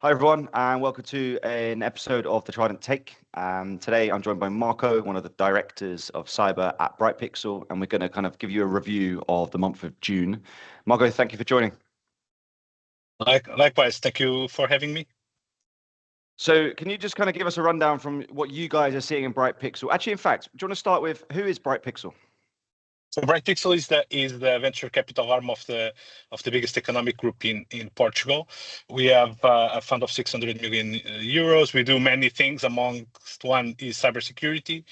Hi everyone, and welcome to an episode of the Trident Take. Today I'm joined by Marco, one of the directors of cyber at Brightpixel, and we're going to kind of give you a review of the month of June. Marco, thank you for joining. Likewise, thank you for having me. So can you just kind of give us a rundown from what you guys are seeing in Brightpixel? Actually, in fact, do you want to start with who is Brightpixel? So Brightpixel is the venture capital arm of the biggest economic group in Portugal. We have a fund of 600 million euros. We do many things. Amongst one is cybersecurity.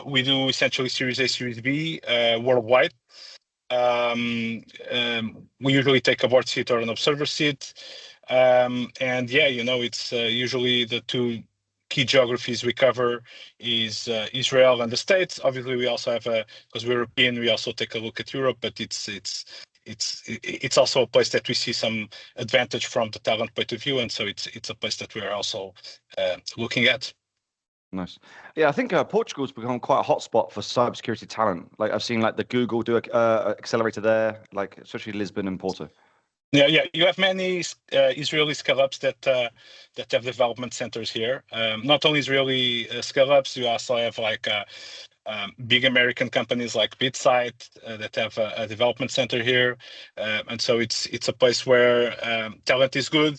We do essentially Series A, Series B worldwide. We usually take a board seat or an observer seat. And yeah, it's usually the two key geographies we cover is Israel and the States. Obviously, we also have because we're European, we also take a look at Europe, but it's also a place that we see some advantage from the talent point of view, and so it's a place that we are also looking at. Nice. Yeah, I think Portugal's become quite a hotspot for cybersecurity talent. Like I've seen like the Google do a accelerator there, like especially Lisbon and Porto. Yeah. You have many Israeli scale-ups that have development centers here. Not only Israeli scale-ups, you also have like big American companies like BitSight that have a development center here, and so it's a place where talent is good.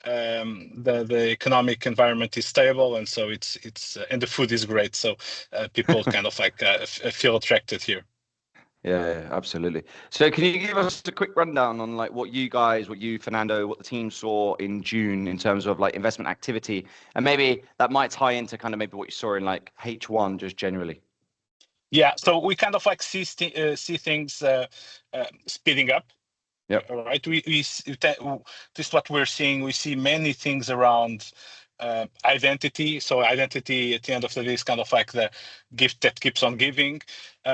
The economic environment is stable, and so it's and the food is great. So people kind of like feel attracted here. Yeah, absolutely. So can you give us a quick rundown on like what you, Fernando, what the team saw in June in terms of like investment activity, and maybe that might tie into kind of maybe what you saw in like H1 just generally? Yeah, so we kind of like see things speeding up. Yep. All right. This is what we're seeing. We see many things around identity. So identity at the end of the day is kind of like the gift that keeps on giving.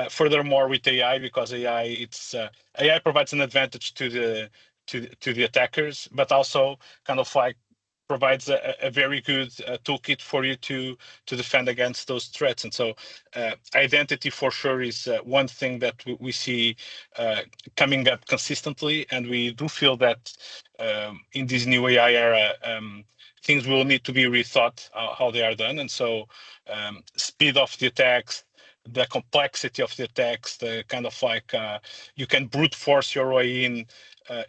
Furthermore, with AI, because AI provides an advantage to the attackers, but also kind of like provides a very good toolkit for you to defend against those threats. And so identity for sure is one thing that we see coming up consistently, and we do feel that in this new AI era, things will need to be rethought how they are done. And so speed of the attacks, the complexity of the attacks, the kind of like you can brute force your way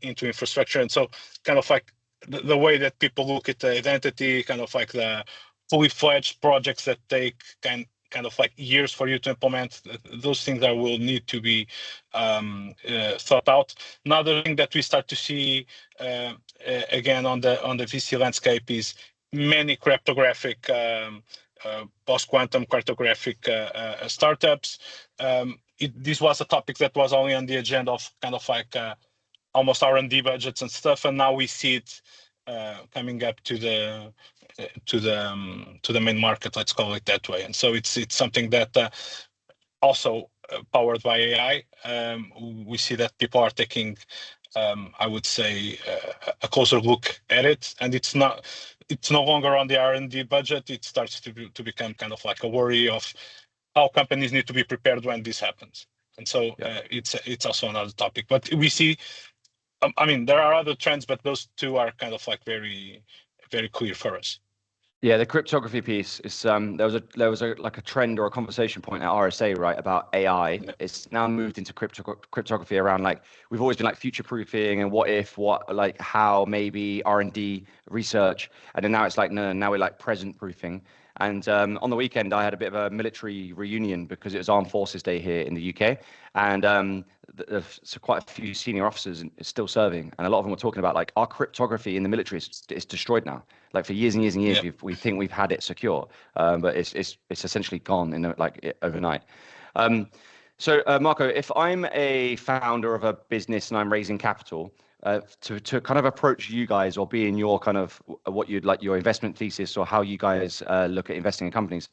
into infrastructure. And so kind of like the way that people look at the identity, kind of like the fully fledged projects that take kind of like years for you to implement, those things that will need to be thought out. Another thing that we start to see again on the VC landscape is many cryptographic post-quantum cryptographic startups. This was a topic that was only on the agenda of kind of like almost R&D budgets and stuff, and now we see it coming up to the main market, let's call it that way. And so it's something that also powered by AI. We see that people are taking, I would say, a closer look at it, and it's no longer on the R&D budget. It starts to become kind of like a worry of how companies need to be prepared when this happens. And so it's also another topic. But we see, I mean, there are other trends, but those two are kind of like very, very clear for us. Yeah, the cryptography piece is there was a like a trend or a conversation point at RSA, right, about AI. Yeah. It's now moved into cryptography around like we've always been like future proofing and what like how maybe R&D research, and then now it's like no, now we're like present proofing. And on the weekend, I had a bit of a military reunion because it was Armed Forces Day here in the UK, and so quite a few senior officers still serving, and a lot of them were talking about like our cryptography in the military is destroyed now. Like for years and years and years, we think we've had it secure, but it's essentially gone in overnight. So Marco, if I'm a founder of a business and I'm raising capital, to kind of approach you guys or be in your kind of what you'd like your investment thesis or how you guys look at investing in companies,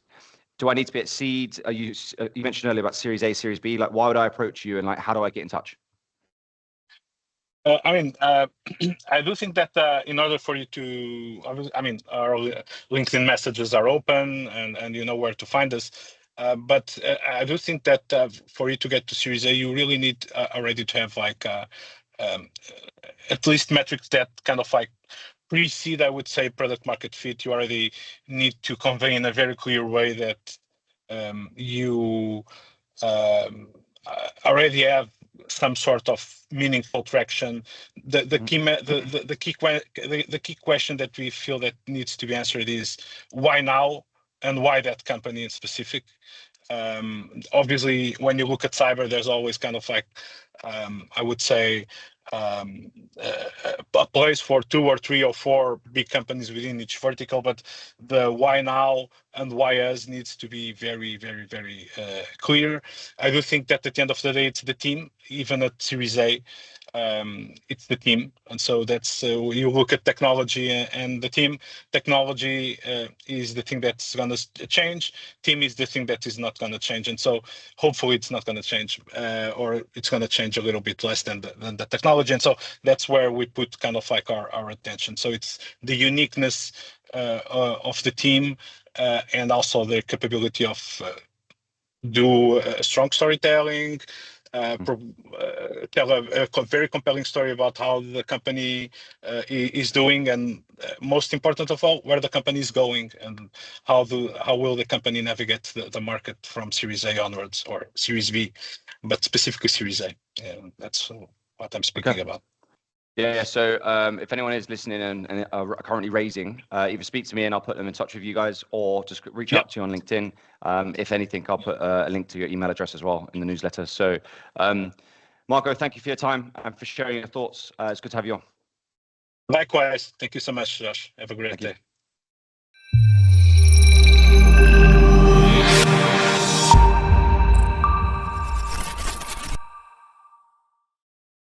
do I need to be at seed? You mentioned earlier about Series A, Series B. Like, why would I approach you, and like, how do I get in touch? I mean, I do think that in order for you to, I mean, our LinkedIn messages are open, and you know where to find us. But I do think that for you to get to Series A, you really need already to have like at least metrics that kind of like pre-seed, I would say, product market fit. You already need to convey in a very clear way that you already have some sort of meaningful traction. The key question that we feel that needs to be answered is why now, and why that company in specific. Obviously, when you look at cyber, there's always kind of like I would say a place for 2 or 3 or 4 big companies within each vertical, but the why now and why us needs to be very, very, very clear. I do think that at the end of the day, it's the team. Even at Series A, it's the team, and so that's you look at technology and the team. Technology is the thing that's going to change. Team is the thing that is not going to change, and so hopefully it's not going to change, or it's going to change a little bit less than the technology, and so that's where we put kind of like our attention. So it's the uniqueness of the team and also the capability of do strong storytelling, tell a very compelling story about how the company is doing, and most important of all, where the company is going, and how will the company navigate the market from Series A onwards, or Series B, but specifically Series A. That's what I'm speaking about. Yeah. So if anyone is listening and are currently raising, either speak to me and I'll put them in touch with you guys, or just reach out to you on LinkedIn. If anything, I'll put a link to your email address as well in the newsletter. So Marco, thank you for your time and for sharing your thoughts. It's good to have you on. Likewise. Thank you so much, Josh. Have a great day.